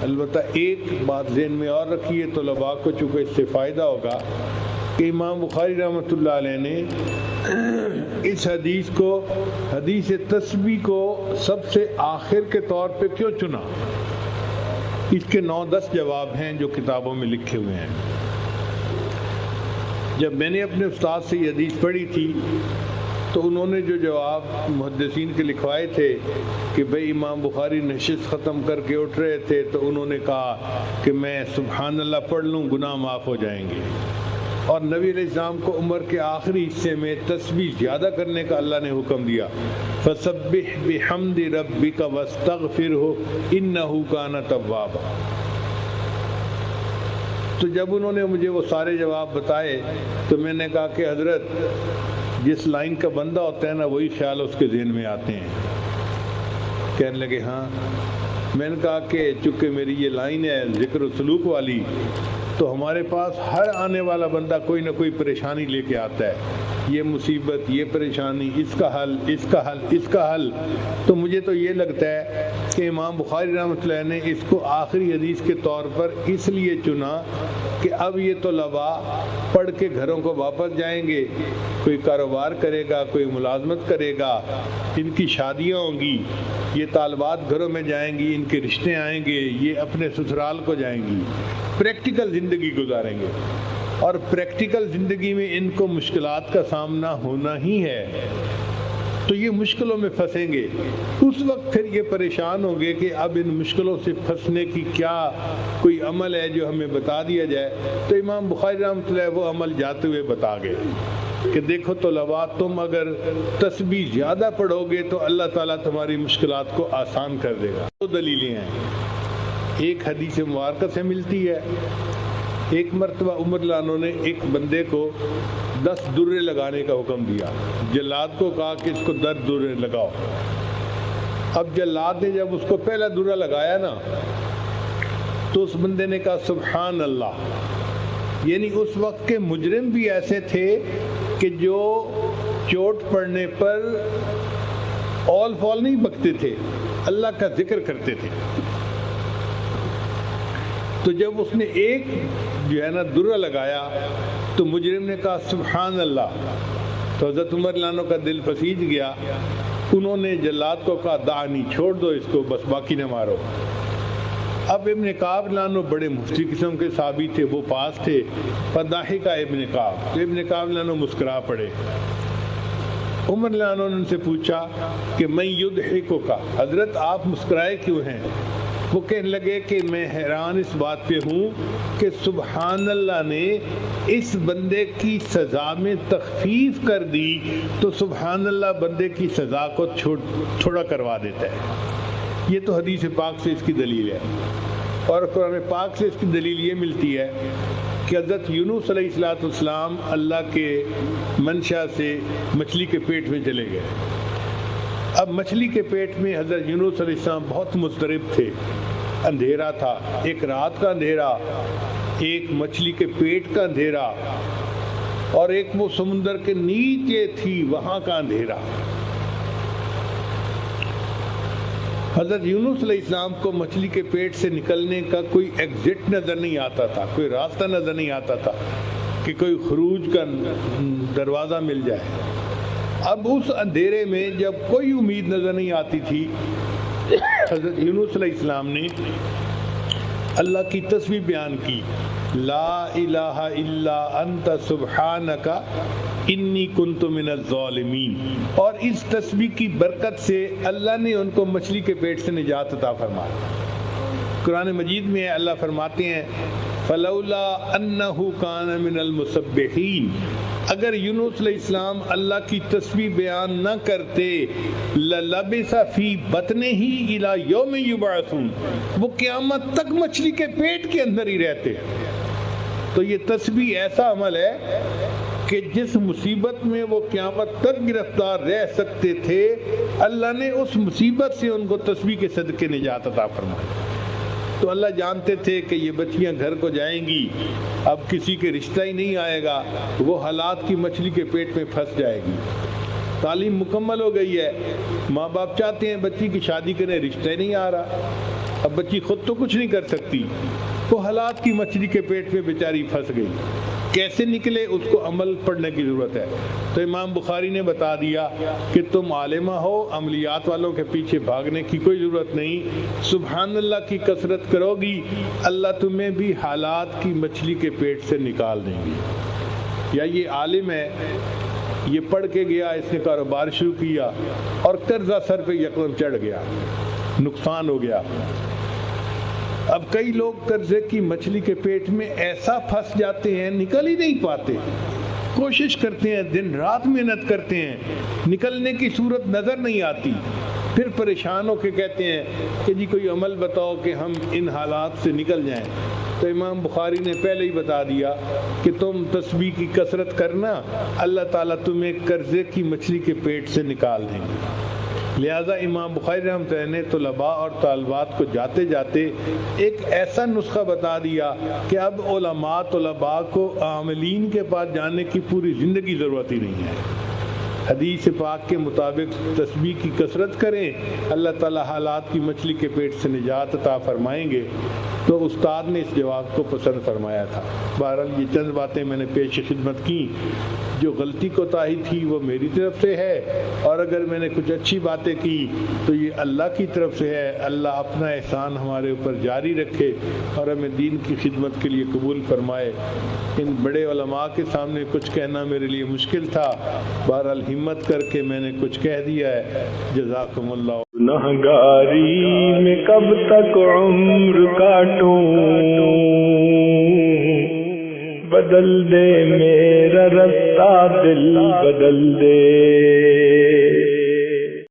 البتہ ایک بات ذہن میں اور رکھیے طلباء کو، چونکہ اس سے فائدہ ہوگا، کہ امام بخاری رحمۃ اللہ علیہ نے اس حدیث کو، حدیث تسبیح کو سب سے آخر کے طور پہ کیوں چنا؟ اس کے 9-10 جواب ہیں جو کتابوں میں لکھے ہوئے ہیں۔ جب میں نے اپنے استاد سے یہ حدیث پڑھی تھی تو انہوں نے جو جواب محدثین کے لکھوائے تھے کہ بھئی امام بخاری نشست ختم کر کے اٹھ رہے تھے تو انہوں نے کہا کہ میں سبحان اللہ پڑھ لوں، گناہ معاف ہو جائیں گے، اور نبی علیہ السلام کو عمر کے آخری حصے میں تسبیح زیادہ کرنے کا اللہ نے حکم دیا، فسبح بحمد ربک واستغفرہ انہ کان توابا۔ تو جب انہوں نے مجھے وہ سارے جواب بتائے تو میں نے کہا کہ حضرت جس لائن کا بندہ ہوتا ہے نا وہی خیال اس کے ذہن میں آتے ہیں۔ کہنے لگے ہاں۔ میں نے کہا کہ چونکہ میری یہ لائن ہے ذکر و سلوک والی، تو ہمارے پاس ہر آنے والا بندہ کوئی نہ کوئی پریشانی لے کے آتا ہے، یہ مصیبت، یہ پریشانی، اس کا حل، اس کا حل، اس کا حل۔ تو مجھے تو یہ لگتا ہے کہ امام بخاری رحمۃ اللہ نے اس کو آخری حدیث کے طور پر اس لیے چنا کہ اب یہ طلباء پڑھ کے گھروں کو واپس جائیں گے، کوئی کاروبار کرے گا، کوئی ملازمت کرے گا، ان کی شادیاں ہوں گی، یہ طالبات گھروں میں جائیں گی، ان کے رشتے آئیں گے، یہ اپنے سسرال کو جائیں گی، پریکٹیکل زندگی گزاریں گے، اور پریکٹیکل زندگی میں ان کو مشکلات کا سامنا ہونا ہی ہے، تو یہ مشکلوں میں پھنسیں گے۔ اس وقت پھر یہ پریشان ہوں گے کہ اب ان مشکلوں سے پھنسنے کی کیا کوئی عمل ہے جو ہمیں بتا دیا جائے۔ تو امام بخاری رحمۃ اللہ وہ عمل جاتے ہوئے بتا گئے کہ دیکھو طلباء، تم اگر تسبیح زیادہ پڑھو گے تو اللہ تعالیٰ تمہاری مشکلات کو آسان کر دے گا۔ دو دلیلیں ہیں، ایک حدیث مبارکہ سے ملتی ہے۔ ایک مرتبہ عمر عنہ نے ایک بندے کو 10 درے لگانے کا حکم دیا، جلاد کو کہا کہ اس کو 10 درے لگاؤ۔ اب جلاد نے جب اس کو پہلا درہ لگایا نا تو اس بندے نے کہا سبحان اللہ، یعنی اس وقت کے مجرم بھی ایسے تھے کہ جو چوٹ پڑنے پر اول فال نہیں بکتے تھے، اللہ کا ذکر کرتے تھے۔ تو جب اس نے ایک جو ہے نا درہ لگایا تو مجرم نے کہا سبحان اللہ، تو حضرت عمر عنہ کا دل پسیج گیا۔ انہوں نے جلاد کو کہا دعنی، چھوڑ دو اس کو، بس باقی نہ مارو۔ اب ابن کعب عنہ بڑے مفتی قسم کے صحابی تھے، وہ پاس تھے، فضاحک ابن کعب، تو ابن کعب عنہ مسکرا پڑے۔ عمر عنہ نے ان سے پوچھا کہ من یضحکک، حضرت آپ مسکرائے کیوں ہیں؟ وہ کہنے لگے کہ میں حیران اس بات پہ ہوں کہ سبحان اللہ نے اس بندے کی سزا میں تخفیف کر دی تو سبحان اللہ بندے کی سزا کو تھوڑا کروا دیتا ہے۔ یہ تو حدیث پاک سے اس کی دلیل ہے، اور قرآن پاک سے اس کی دلیل یہ ملتی ہے کہ حضرت یونس علیہ السلام اللہ کے منشا سے مچھلی کے پیٹ میں چلے گئے۔ اب مچھلی کے پیٹ میں حضرت یونس علیہ السلام بہت مضطرب تھے، اندھیرا تھا، ایک رات کا اندھیرا، ایک مچھلی کے پیٹ کا اندھیرا، اور ایک وہ سمندر کے نیچے تھی وہاں کا اندھیرا۔ حضرت یونس علیہ السلام کو مچھلی کے پیٹ سے نکلنے کا کوئی ایگزٹ نظر نہیں آتا تھا، کوئی راستہ نظر نہیں آتا تھا کہ کوئی خروج کا دروازہ مل جائے۔ اب اس اندھیرے میں جب کوئی امید نظر نہیں آتی تھی، حضرت یونس علیہ السلام نے اللہ کی تسبیح بیان کی، لا الہ الا انت سبحانک انی کنت من الظالمین، اور اس تسبیح کی برکت سے اللہ نے ان کو مچھلی کے پیٹ سے نجات عطا فرمائی۔ قرآن مجید میں اللہ فرماتے ہیں فلولا انہ کان من المسبحین، اگر یونس علیہ السلام اللہ کی تسبیح بیان نہ کرتے، للبث فی بطنہ الی یوم یبعثون، وہ قیامت تک مچھلی کے پیٹ کے اندر ہی رہتے۔ تو یہ تسبیح ایسا عمل ہے کہ جس مصیبت میں وہ قیامت تک گرفتار رہ سکتے تھے، اللہ نے اس مصیبت سے ان کو تسبیح کے صدقے نجات عطا فرمائی۔ تو اللہ جانتے تھے کہ یہ بچیاں گھر کو جائیں گی، اب کسی کے رشتہ ہی نہیں آئے گا، وہ حالات کی مچھلی کے پیٹ میں پھنس جائے گی۔ تعلیم مکمل ہو گئی ہے، ماں باپ چاہتے ہیں بچی کی شادی کریں، رشتہ ہی نہیں آ رہا، اب بچی خود تو کچھ نہیں کر سکتی، وہ حالات کی مچھلی کے پیٹ میں بیچاری پھنس گئی، کیسے نکلے اس کو عمل پڑھنے کی ضرورت ہے۔ تو امام بخاری نے بتا دیا کہ تم عالمہ ہو، عملیات والوں کے پیچھے بھاگنے کی کوئی ضرورت نہیں، سبحان اللہ کی کثرت کرو گی، اللہ تمہیں بھی حالات کی مچھلی کے پیٹ سے نکال دیں گے۔ یا یہ عالم ہے، یہ پڑھ کے گیا، اس نے کاروبار شروع کیا اور قرضہ سر پہ یکدم چڑھ گیا، نقصان ہو گیا۔ اب کئی لوگ قرضے کی مچھلی کے پیٹ میں ایسا پھنس جاتے ہیں، نکل ہی نہیں پاتے، کوشش کرتے ہیں، دن رات محنت کرتے ہیں، نکلنے کی صورت نظر نہیں آتی، پھر پریشان ہو کے کہتے ہیں کہ جی کوئی عمل بتاؤ کہ ہم ان حالات سے نکل جائیں۔ تو امام بخاری نے پہلے ہی بتا دیا کہ تم تسبیح کی کثرت کرنا، اللہ تعالیٰ تمہیں قرضے کی مچھلی کے پیٹ سے نکال دیں گے۔ لہذا امام بخاری رحمۃ اللہ نے طلباء اور طالبات کو جاتے جاتے ایک ایسا نسخہ بتا دیا کہ اب علماء طلباء کو عاملین کے پاس جانے کی پوری زندگی ضرورت ہی نہیں ہے۔ حدیث پاک کے مطابق تسبیح کی کثرت کریں، اللہ تعالیٰ حالات کی مچھلی کے پیٹ سے نجات عطا فرمائیں گے۔ تو استاد نے اس جواب کو پسند فرمایا تھا۔ بہرحال یہ چند باتیں میں نے پیش خدمت کی، جو غلطی کوتاہی تھی وہ میری طرف سے ہے، اور اگر میں نے کچھ اچھی باتیں کی تو یہ اللہ کی طرف سے ہے۔ اللہ اپنا احسان ہمارے اوپر جاری رکھے اور ہمیں دین کی خدمت کے لیے قبول فرمائے۔ ان بڑے علماء کے سامنے کچھ کہنا میرے لیے مشکل تھا، بہرحال ہمت کر کے میں نے کچھ کہہ دیا ہے۔ جزاکم اللہ۔ گنہگاری میں کب تک عمر کاٹوں، بدل دے میرا رستہ، دل بدل دے۔